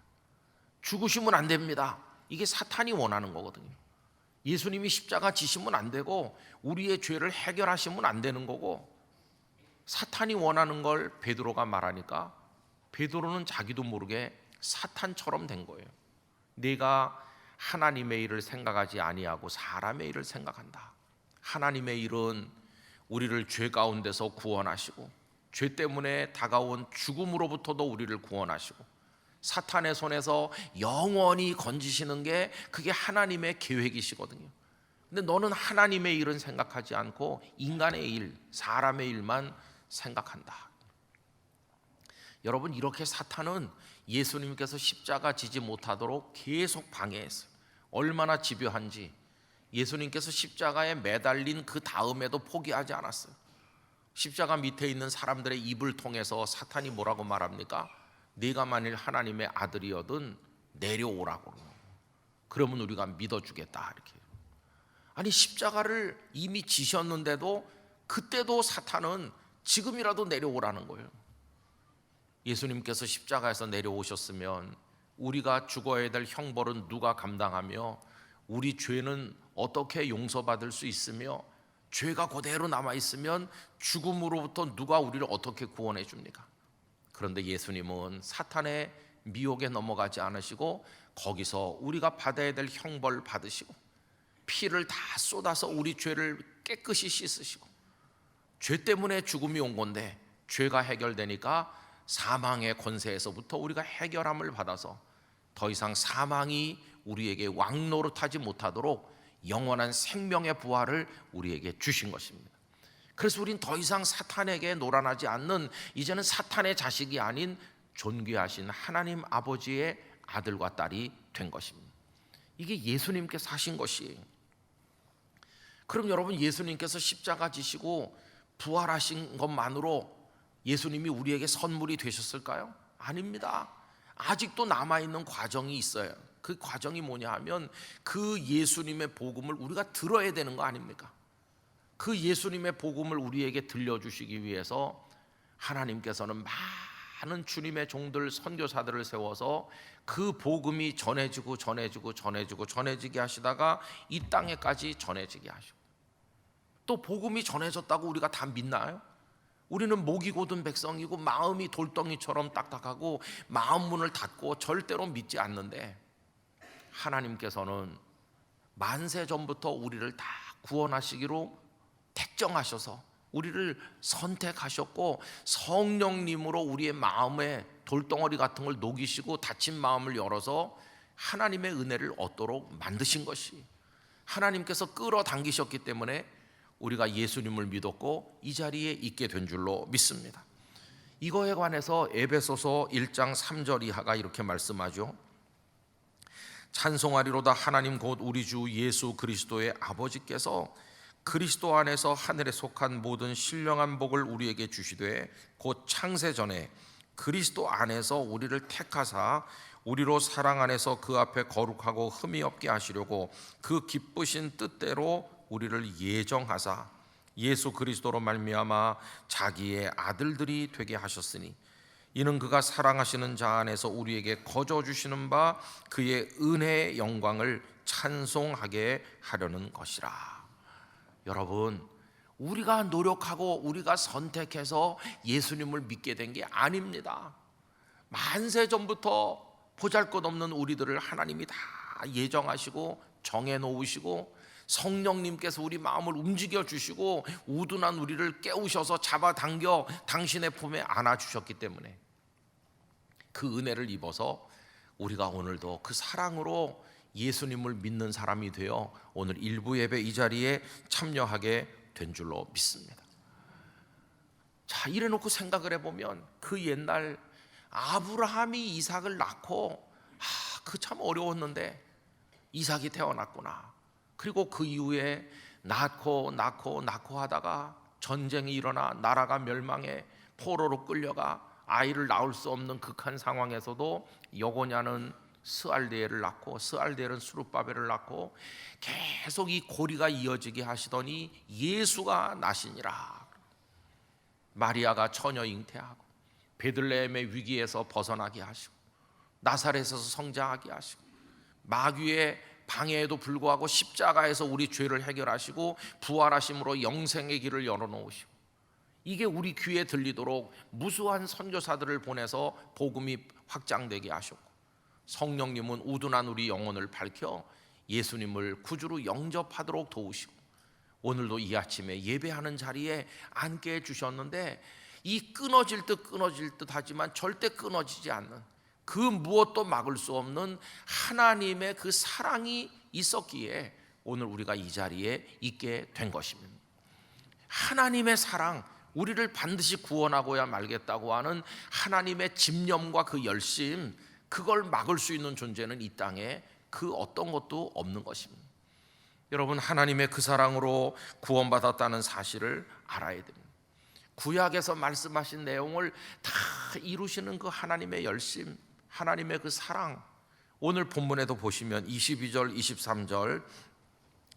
죽으시면 안 됩니다. 이게 사탄이 원하는 거거든요. 예수님이 십자가 지시면 안 되고 우리의 죄를 해결하시면 안 되는 거고, 사탄이 원하는 걸 베드로가 말하니까 베드로는 자기도 모르게 사탄처럼 된 거예요. 내가 하나님의 일을 생각하지 아니하고 사람의 일을 생각한다. 하나님의 일은 우리를 죄 가운데서 구원하시고 죄 때문에 다가온 죽음으로부터도 우리를 구원하시고 사탄의 손에서 영원히 건지시는 게 그게 하나님의 계획이시거든요. 근데 너는 하나님의 일은 생각하지 않고 인간의 일, 사람의 일만 생각한다. 여러분, 이렇게 사탄은 예수님께서 십자가 지지 못하도록 계속 방해했어요. 얼마나 집요한지 예수님께서 십자가에 매달린 그 다음에도 포기하지 않았어요. 십자가 밑에 있는 사람들의 입을 통해서 사탄이 뭐라고 말합니까? 네가 만일 하나님의 아들이어든 내려오라고. 그러면 우리가 믿어주겠다. 이렇게. 아니, 십자가를 이미 지셨는데도 그때도 사탄은 지금이라도 내려오라는 거예요. 예수님께서 십자가에서 내려오셨으면 우리가 죽어야 될 형벌은 누가 감당하며 우리 죄는 어떻게 용서받을 수 있으며 죄가 그대로 남아있으면 죽음으로부터 누가 우리를 어떻게 구원해 줍니까? 그런데 예수님은 사탄의 미혹에 넘어가지 않으시고 거기서 우리가 받아야 될 형벌 받으시고 피를 다 쏟아서 우리 죄를 깨끗이 씻으시고, 죄 때문에 죽음이 온 건데 죄가 해결되니까 사망의 권세에서부터 우리가 해결함을 받아서 더 이상 사망이 우리에게 왕노릇하지 못하도록 영원한 생명의 부활을 우리에게 주신 것입니다. 그래서 우린 더 이상 사탄에게 노란하지 않는, 이제는 사탄의 자식이 아닌 존귀하신 하나님 아버지의 아들과 딸이 된 것입니다. 이게 예수님께서 하신 것이에요. 그럼 여러분, 예수님께서 십자가 지시고 부활하신 것만으로 예수님이 우리에게 선물이 되셨을까요? 아닙니다. 아직도 남아있는 과정이 있어요. 그 과정이 뭐냐 하면 그 예수님의 복음을 우리가 들어야 되는 거 아닙니까? 그 예수님의 복음을 우리에게 들려주시기 위해서 하나님께서는 많은 주님의 종들, 선교사들을 세워서 그 복음이 전해지게 하시다가 이 땅에까지 전해지게 하시고, 또 복음이 전해졌다고 우리가 다 믿나요? 우리는 목이 곧은 백성이고 마음이 돌덩이처럼 딱딱하고 마음 문을 닫고 절대로 믿지 않는데, 하나님께서는 만세 전부터 우리를 다 구원하시기로 택정하셔서 우리를 선택하셨고 성령님으로 우리의 마음에 돌덩어리 같은 걸 녹이시고 닫힌 마음을 열어서 하나님의 은혜를 얻도록 만드신 것이, 하나님께서 끌어당기셨기 때문에 우리가 예수님을 믿었고 이 자리에 있게 된 줄로 믿습니다. 이거에 관해서 에베소서 1장 3절 이하가 이렇게 말씀하죠. 찬송하리로다 하나님 곧 우리 주 예수 그리스도의 아버지께서 그리스도 안에서 하늘에 속한 모든 신령한 복을 우리에게 주시되 곧 창세 전에 그리스도 안에서 우리를 택하사 우리로 사랑 안에서 그 앞에 거룩하고 흠이 없게 하시려고 그 기쁘신 뜻대로 우리를 예정하사 예수 그리스도로 말미암아 자기의 아들들이 되게 하셨으니 이는 그가 사랑하시는 자 안에서 우리에게 거저 주시는 바 그의 은혜의 영광을 찬송하게 하려는 것이라. 여러분, 우리가 노력하고 우리가 선택해서 예수님을 믿게 된 게 아닙니다. 만세 전부터 보잘것없는 우리들을 하나님이 다 예정하시고 정해놓으시고 성령님께서 우리 마음을 움직여 주시고 우둔한 우리를 깨우셔서 잡아당겨 당신의 품에 안아주셨기 때문에 그 은혜를 입어서 우리가 오늘도 그 사랑으로 예수님을 믿는 사람이 되어 오늘 일부 예배 이 자리에 참여하게 된 줄로 믿습니다. 자, 이래놓고 생각을 해보면 그 옛날 아브라함이 이삭을 낳고 그 참 어려웠는데 이삭이 태어났구나. 그리고 그 이후에 낳고 하다가 전쟁이 일어나 나라가 멸망해 포로로 끌려가 아이를 낳을 수 없는 극한 상황에서도 여고냐는 스알데엘을 낳고 스알데엘은 수룹바벨을 낳고 계속 이 고리가 이어지게 하시더니 예수가 나시니라. 마리아가 처녀 잉태하고 베들레헴의 위기에서 벗어나게 하시고 나사렛에서 성장하게 하시고, 마귀의 방해에도 불구하고 십자가에서 우리 죄를 해결하시고 부활하심으로 영생의 길을 열어놓으시고, 이게 우리 귀에 들리도록 무수한 선교사들을 보내서 복음이 확장되게 하셨고, 성령님은 우둔한 우리 영혼을 밝혀 예수님을 구주로 영접하도록 도우시고, 오늘도 이 아침에 예배하는 자리에 앉게 해주셨는데, 이 끊어질 듯 하지만 절대 끊어지지 않는, 그 무엇도 막을 수 없는 하나님의 그 사랑이 있었기에 오늘 우리가 이 자리에 있게 된 것입니다. 하나님의 사랑, 우리를 반드시 구원하고야 말겠다고 하는 하나님의 집념과 그 열심, 그걸 막을 수 있는 존재는 이 땅에 그 어떤 것도 없는 것입니다. 여러분, 하나님의 그 사랑으로 구원받았다는 사실을 알아야 됩니다. 구약에서 말씀하신 내용을 다 이루시는 그 하나님의 열심, 하나님의 그 사랑, 오늘 본문에도 보시면 22절, 23절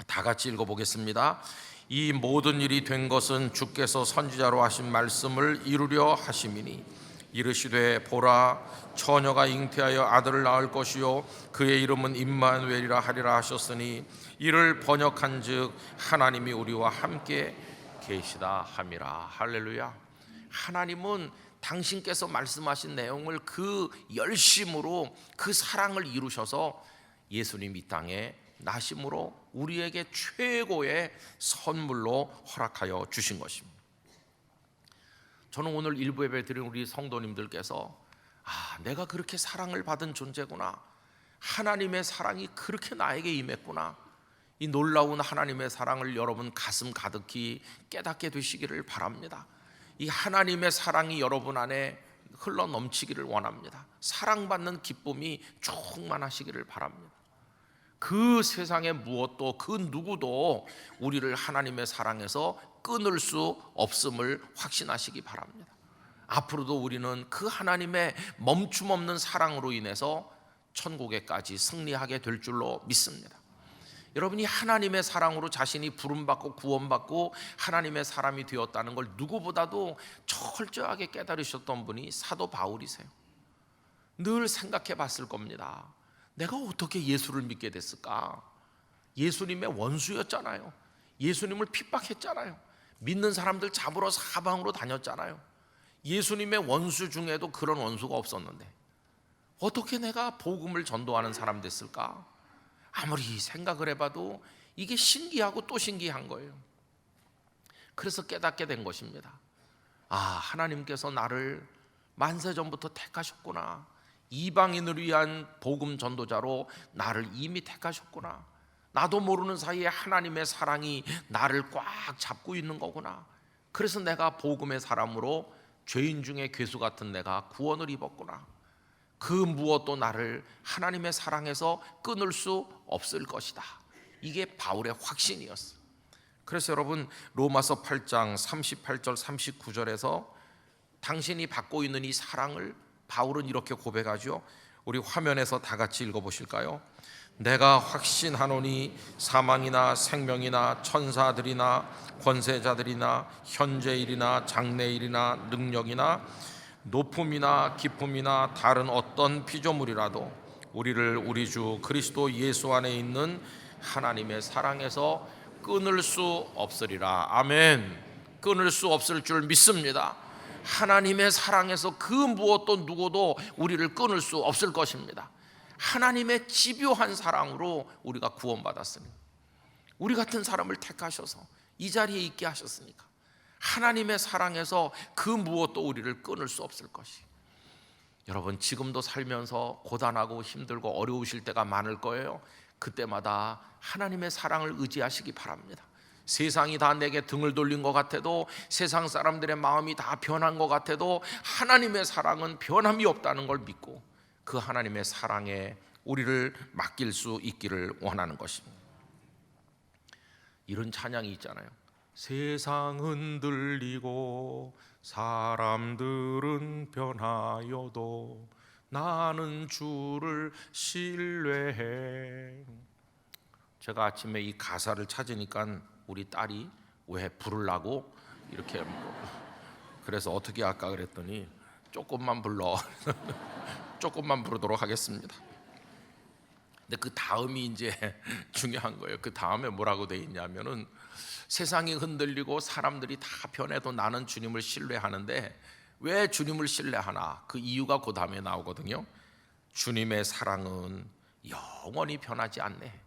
다 같이 읽어보겠습니다. 이 모든 일이 된 것은 주께서 선지자로 하신 말씀을 이루려 하심이니, 이르시되 보라, 처녀가 잉태하여 아들을 낳을 것이요 그의 이름은 임마누엘이라 하리라 하셨으니, 이를 번역한즉 하나님이 우리와 함께 계시다 함이라. 할렐루야. 하나님은 당신께서 말씀하신 내용을 그 열심으로, 그 사랑을 이루셔서 예수님 이 땅에 나심으로 우리에게 최고의 선물로 허락하여 주신 것입니다. 저는 오늘 일부 예배 드린 우리 성도님들께서, 내가 그렇게 사랑을 받은 존재구나, 하나님의 사랑이 그렇게 나에게 임했구나, 이 놀라운 하나님의 사랑을 여러분 가슴 가득히 깨닫게 되시기를 바랍니다. 이 하나님의 사랑이 여러분 안에 흘러 넘치기를 원합니다. 사랑받는 기쁨이 충만하시기를 바랍니다. 그 세상의 무엇도 그 누구도 우리를 하나님의 사랑에서 끊을 수 없음을 확신하시기 바랍니다. 앞으로도 우리는 그 하나님의 멈춤 없는 사랑으로 인해서 천국에까지 승리하게 될 줄로 믿습니다. 여러분이 하나님의 사랑으로 자신이 부름받고 구원받고 하나님의 사람이 되었다는 걸 누구보다도 철저하게 깨달으셨던 분이 사도 바울이세요. 늘 생각해 봤을 겁니다. 내가 어떻게 예수를 믿게 됐을까? 예수님의 원수였잖아요. 예수님을 핍박했잖아요. 믿는 사람들 잡으러 사방으로 다녔잖아요. 예수님의 원수 중에도 그런 원수가 없었는데 어떻게 내가 복음을 전도하는 사람 됐을까? 아무리 생각을 해봐도 이게 신기하고 또 신기한 거예요. 그래서 깨닫게 된 것입니다. 하나님께서 나를 만세전부터 택하셨구나. 이방인을 위한 복음 전도자로 나를 이미 택하셨구나. 나도 모르는 사이에 하나님의 사랑이 나를 꽉 잡고 있는 거구나. 그래서 내가 복음의 사람으로 죄인 중에 괴수 같은 내가 구원을 입었구나. 그 무엇도 나를 하나님의 사랑에서 끊을 수 없을 것이다. 이게 바울의 확신이었어요. 그래서 여러분, 로마서 8장 38절 39절에서 당신이 받고 있는 이 사랑을 바울은 이렇게 고백하죠. 우리 화면에서 다 같이 읽어보실까요? 내가 확신하노니 사망이나 생명이나 천사들이나 권세자들이나 현재일이나 장래일이나 능력이나 높음이나 깊음이나 다른 어떤 피조물이라도 우리를 우리 주 그리스도 예수 안에 있는 하나님의 사랑에서 끊을 수 없으리라. 아멘. 끊을 수 없을 줄 믿습니다. 하나님의 사랑에서 그 무엇도 누구도 우리를 끊을 수 없을 것입니다. 하나님의 집요한 사랑으로 우리가 구원받았으니, 우리 같은 사람을 택하셔서 이 자리에 있게 하셨으니까 하나님의 사랑에서 그 무엇도 우리를 끊을 수 없을 것이. 여러분, 지금도 살면서 고단하고 힘들고 어려우실 때가 많을 거예요. 그때마다 하나님의 사랑을 의지하시기 바랍니다. 세상이 다 내게 등을 돌린 것 같아도, 세상 사람들의 마음이 다 변한 것 같아도 하나님의 사랑은 변함이 없다는 걸 믿고 그 하나님의 사랑에 우리를 맡길 수 있기를 원하는 것입니다. 이런 찬양이 있잖아요. 세상은 들리고 사람들은 변하여도 나는 주를 신뢰해. 제가 아침에 이 가사를 찾으니까 우리 딸이 왜 부르려고 이렇게, 그래서 어떻게 할까 그랬더니 조금만 불러. 조금만 부르도록 하겠습니다. 근데 그 다음이 이제 중요한 거예요. 그 다음에 뭐라고 돼 있냐면은 세상이 흔들리고 사람들이 다 변해도 나는 주님을 신뢰하는데 왜 주님을 신뢰하나? 그 이유가 그 다음에 나오거든요. 주님의 사랑은 영원히 변하지 않네.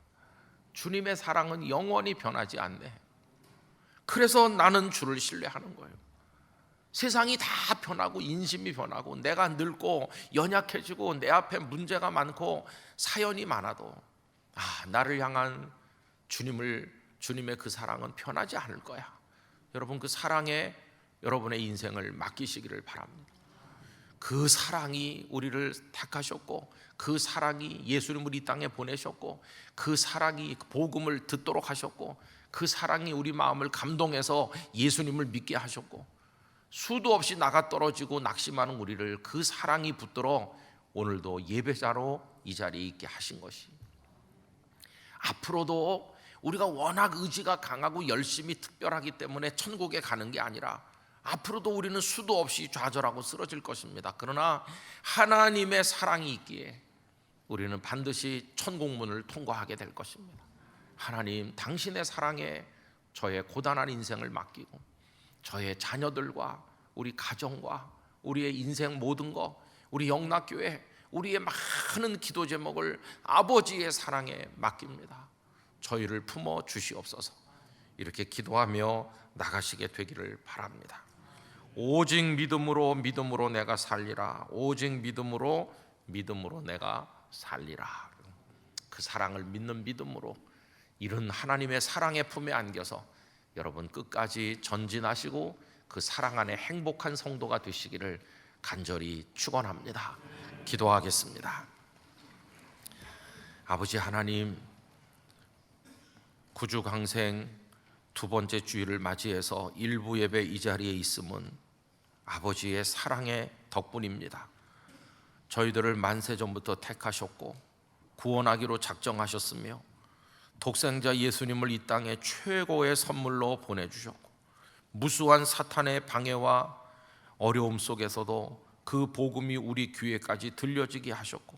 주님의 사랑은 영원히 변하지 않네. 그래서 나는 주를 신뢰하는 거예요. 세상이 다 변하고 인심이 변하고 내가 늙고 연약해지고 내 앞에 문제가 많고 사연이 많아도 나를 향한 주님의 그 사랑은 변하지 않을 거야. 여러분, 그 사랑에 여러분의 인생을 맡기시기를 바랍니다. 그 사랑이 우리를 택하셨고 그 사랑이 예수님을 이 땅에 보내셨고 그 사랑이 복음을 듣도록 하셨고 그 사랑이 우리 마음을 감동해서 예수님을 믿게 하셨고 수도 없이 나가 떨어지고 낙심하는 우리를 그 사랑이 붙들어 오늘도 예배자로 이 자리에 있게 하신 것이, 앞으로도 우리가 워낙 의지가 강하고 열심히 특별하기 때문에 천국에 가는 게 아니라 앞으로도 우리는 수도 없이 좌절하고 쓰러질 것입니다. 그러나 하나님의 사랑이 있기에 우리는 반드시 천국문을 통과하게 될 것입니다. 하나님, 당신의 사랑에 저의 고단한 인생을 맡기고 저의 자녀들과 우리 가정과 우리의 인생 모든 것, 우리 영락교회, 우리의 많은 기도 제목을 아버지의 사랑에 맡깁니다. 저희를 품어 주시옵소서. 이렇게 기도하며 나가시게 되기를 바랍니다. 오직 믿음으로 내가 살리라. 오직 믿음으로 내가 살리라. 그 사랑을 믿는 믿음으로 이런 하나님의 사랑의 품에 안겨서 여러분 끝까지 전진하시고 그 사랑 안에 행복한 성도가 되시기를 간절히 축원합니다. 기도하겠습니다. 아버지 하나님, 구주강생 두 번째 주일을 맞이해서 일부 예배 이 자리에 있음은 아버지의 사랑의 덕분입니다. 저희들을 만세전부터 택하셨고 구원하기로 작정하셨으며 독생자 예수님을 이 땅에 최고의 선물로 보내주셨고 무수한 사탄의 방해와 어려움 속에서도 그 복음이 우리 귀에까지 들려지게 하셨고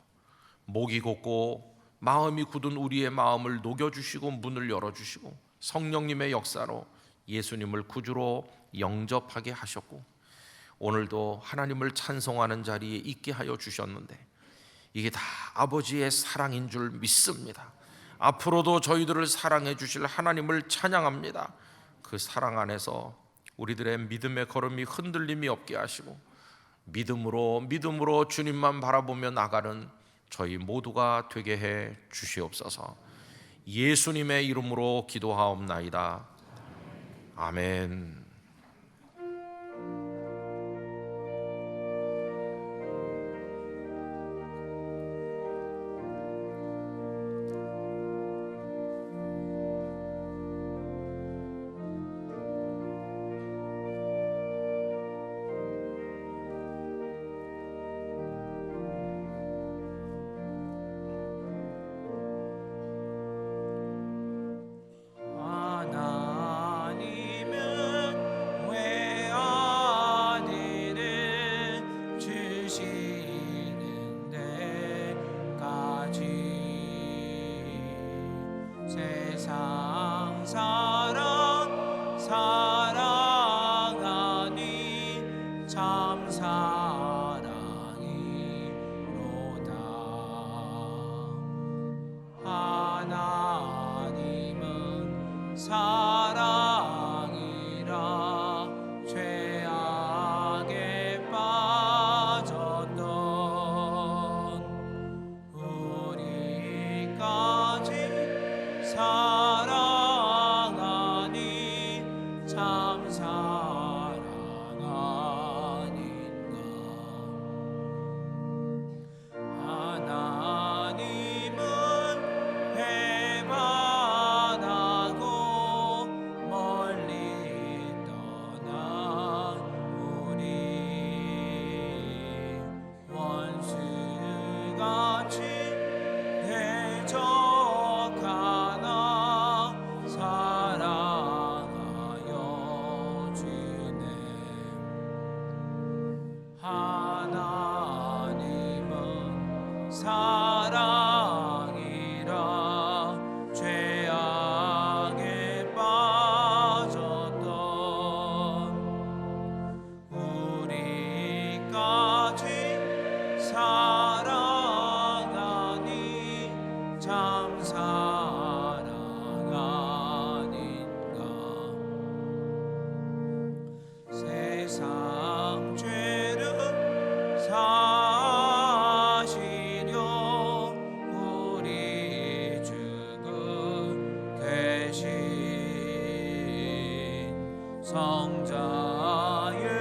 목이 곧고 마음이 굳은 우리의 마음을 녹여주시고 문을 열어주시고 성령님의 역사로 예수님을 구주로 영접하게 하셨고 오늘도 하나님을 찬송하는 자리에 있게 하여 주셨는데 이게 다 아버지의 사랑인 줄 믿습니다. 앞으로도 저희들을 사랑해 주실 하나님을 찬양합니다. 그 사랑 안에서 우리들의 믿음의 걸음이 흔들림이 없게 하시고 믿음으로 주님만 바라보며 나가는 저희 모두가 되게 해 주시옵소서. 예수님의 이름으로 기도하옵나이다. 아멘. 하나님은 세상 죄를 사시려 우리 죽은 대신 성자의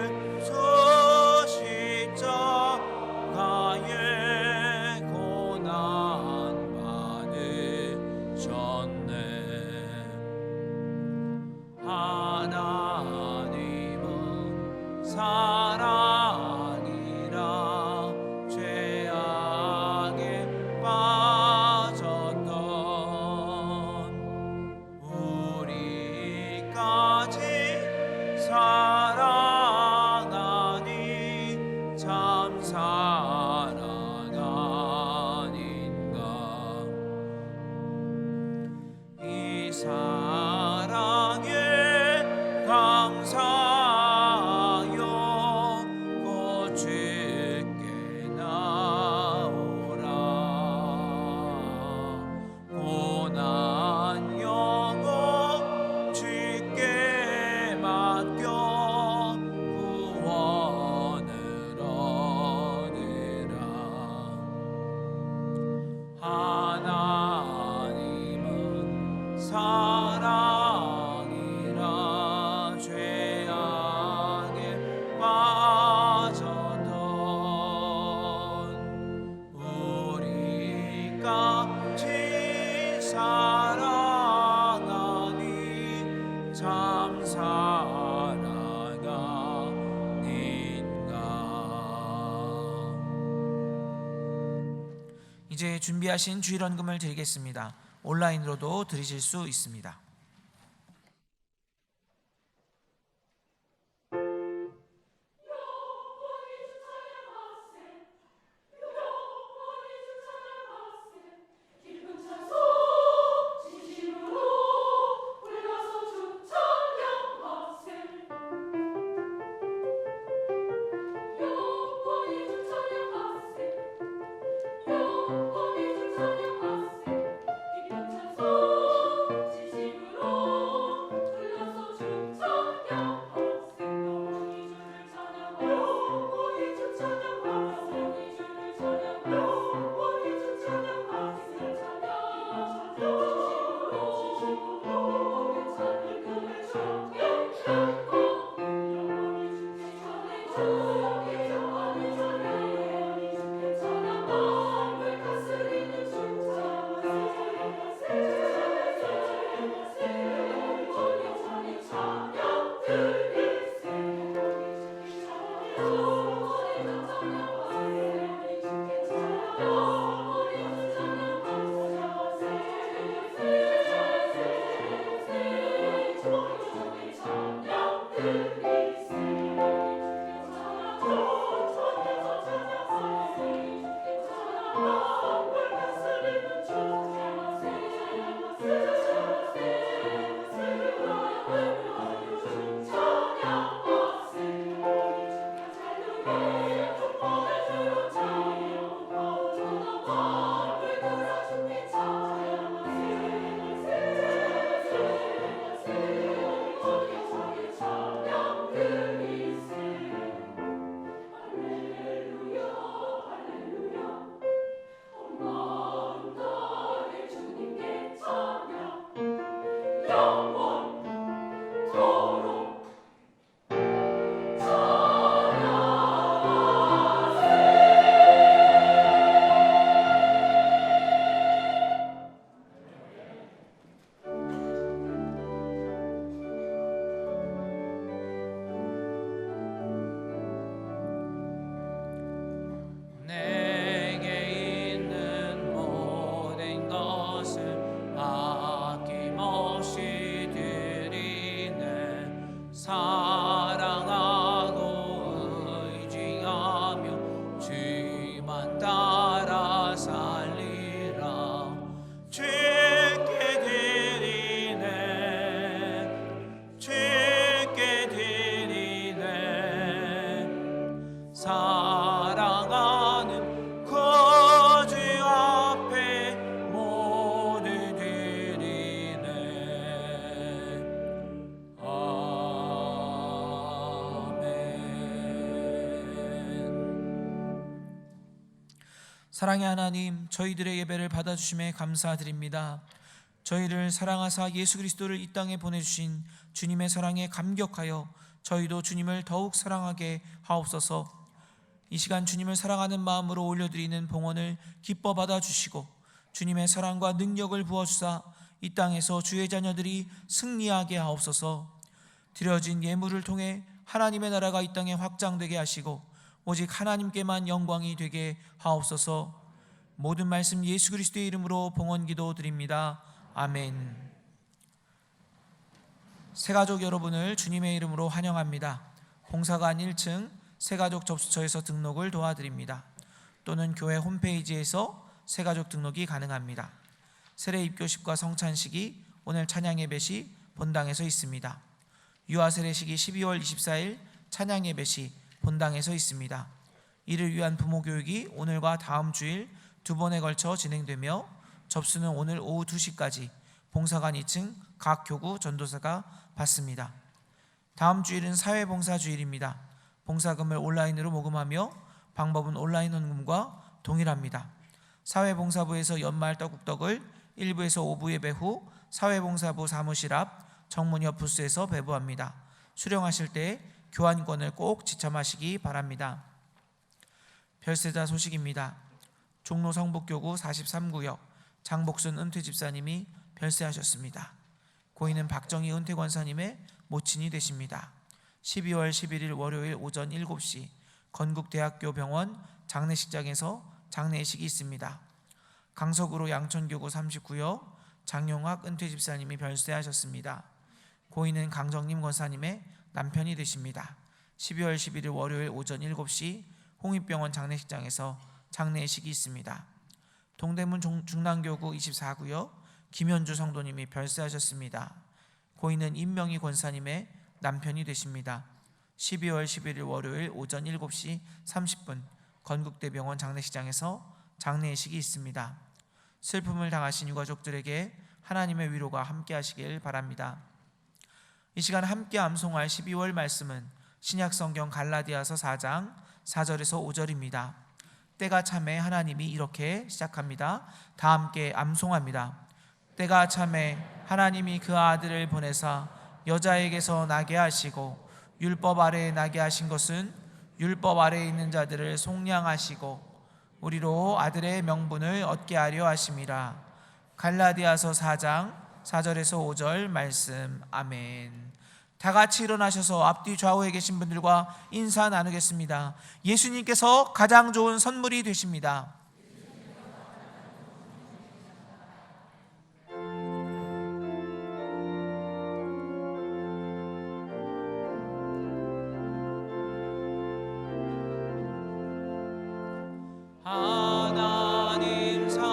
십자가에 고난 받으셨네. 하나님은 사랑이라 죄악에 빠졌던 우리까지 사랑하니 참 사랑 아닌가. 이 사랑에 감사하여 곧 주께 나오라. 고난 영혼 주께 맡겨 구원을 얻으라. 하나님은 사랑이라 죄악에 빠졌던 우리같이 사랑하니 참 사랑 아닌가. 이제 준비하신 주일헌금을 드리겠습니다. 온라인으로도 드리실 수 있습니다. 사랑의 하나님, 저희들의 예배를 받아주심에 감사드립니다. 저희를 사랑하사 예수 그리스도를 이 땅에 보내주신 주님의 사랑에 감격하여 저희도 주님을 더욱 사랑하게 하옵소서. 이 시간 주님을 사랑하는 마음으로 올려드리는 봉헌을 기뻐 받아주시고 주님의 사랑과 능력을 부어주사 이 땅에서 주의 자녀들이 승리하게 하옵소서. 드려진 예물을 통해 하나님의 나라가 이 땅에 확장되게 하시고 오직 하나님께만 영광이 되게 하옵소서. 모든 말씀 예수 그리스도의 이름으로 봉헌 기도 드립니다. 아멘. 새가족 여러분을 주님의 이름으로 환영합니다. 봉사관 1층 새가족 접수처에서 등록을 도와드립니다. 또는 교회 홈페이지에서 새가족 등록이 가능합니다. 세례 입교식과 성찬식이 오늘 찬양 예배시 본당에서 있습니다. 유아 세례식이 12월 24일 찬양 예배시 본당에서 있습니다. 이를 위한 부모 교육이 오늘과 다음 주일 2번에 걸쳐 진행되며 접수는 오늘 오후 2시까지 봉사관 2층 각 교구 전도사가 받습니다. 다음 주일은 사회봉사주일입니다. 봉사금을 온라인으로 모금하며 방법은 온라인 헌금과 동일합니다. 사회봉사부에서 연말 떡국떡을 1부에서 5부 예배 후 사회봉사부 사무실 앞 정문옆 부스에서 배부합니다. 수령하실 때 교환권을 꼭 지참하시기 바랍니다. 별세자 소식입니다. 종로 성북교구 43구역 장복순 은퇴 집사님이 별세하셨습니다. 고인은 박정희 은퇴 권사님의 모친이 되십니다. 12월 11일 월요일 오전 7시 건국대학교 병원 장례식장에서 장례식이 있습니다. 강서구로 양천교구 39역 장용학 은퇴 집사님이 별세하셨습니다. 고인은 강정림 권사님의 남편이 되십니다. 12월 11일 월요일 오전 7시 홍익병원 장례식장에서 장례식이 있습니다. 동대문 중랑교구 24구역 김현주 성도님이 별세하셨습니다. 고인은 임명희 권사님의 남편이 되십니다. 12월 11일 월요일 오전 7시 30분 건국대병원 장례식장에서 장례식이 있습니다. 슬픔을 당하신 유가족들에게 하나님의 위로가 함께 하시길 바랍니다. 이 시간 함께 암송할 12월 말씀은 신약성경 갈라디아서 4장 4절에서 5절입니다. 때가 참에 하나님이 이렇게 시작합니다. 다 함께 암송합니다. 때가 참에 하나님이 그 아들을 보내사 여자에게서 나게 하시고 율법 아래에 나게 하신 것은 율법 아래에 있는 자들을 속량하시고 우리로 아들의 명분을 얻게 하려 하심이라. 갈라디아서 4장 4절에서 5절 말씀. 아멘. 다 같이 일어나셔서 앞뒤 좌우에 계신 분들과 인사 나누겠습니다. 예수님께서 가장 좋은 선물이 되십니다. 하나님 사랑은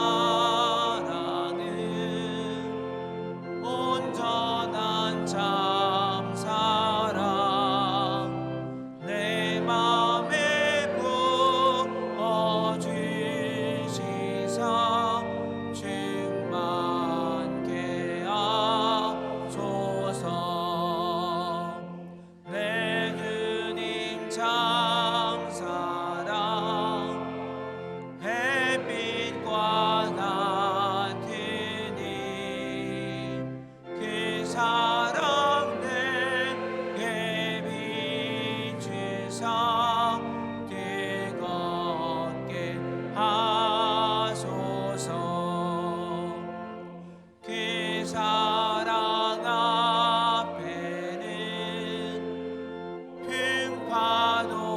온전한 참 사랑 내 맘에 부어주시사 충만케 하소서. 내 주님 참 사랑 햇빛과 같으니 그 사랑 내게 비추사 뜨겁게 하소서. 그 사랑 앞에는 큰 파도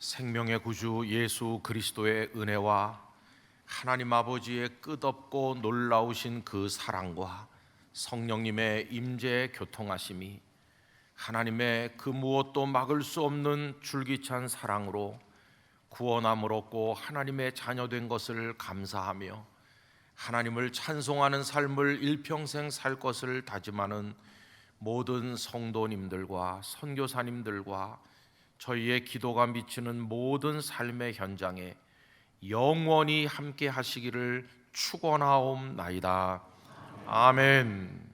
생명의 구주 예수 그리스도의 은혜와 하나님 아버지의 끝없고 놀라우신 그 사랑과 성령님의 임재 교통하심이 하나님의 그 무엇도 막을 수 없는 줄기찬 사랑으로 구원함을 얻고 하나님의 자녀된 것을 감사하며 하나님을 찬송하는 삶을 일평생 살 것을 다짐하는 모든 성도님들과 선교사님들과 저희의 기도가 미치는 모든 삶의 현장에 영원히 함께 하시기를 축원하옵나이다. 아멘.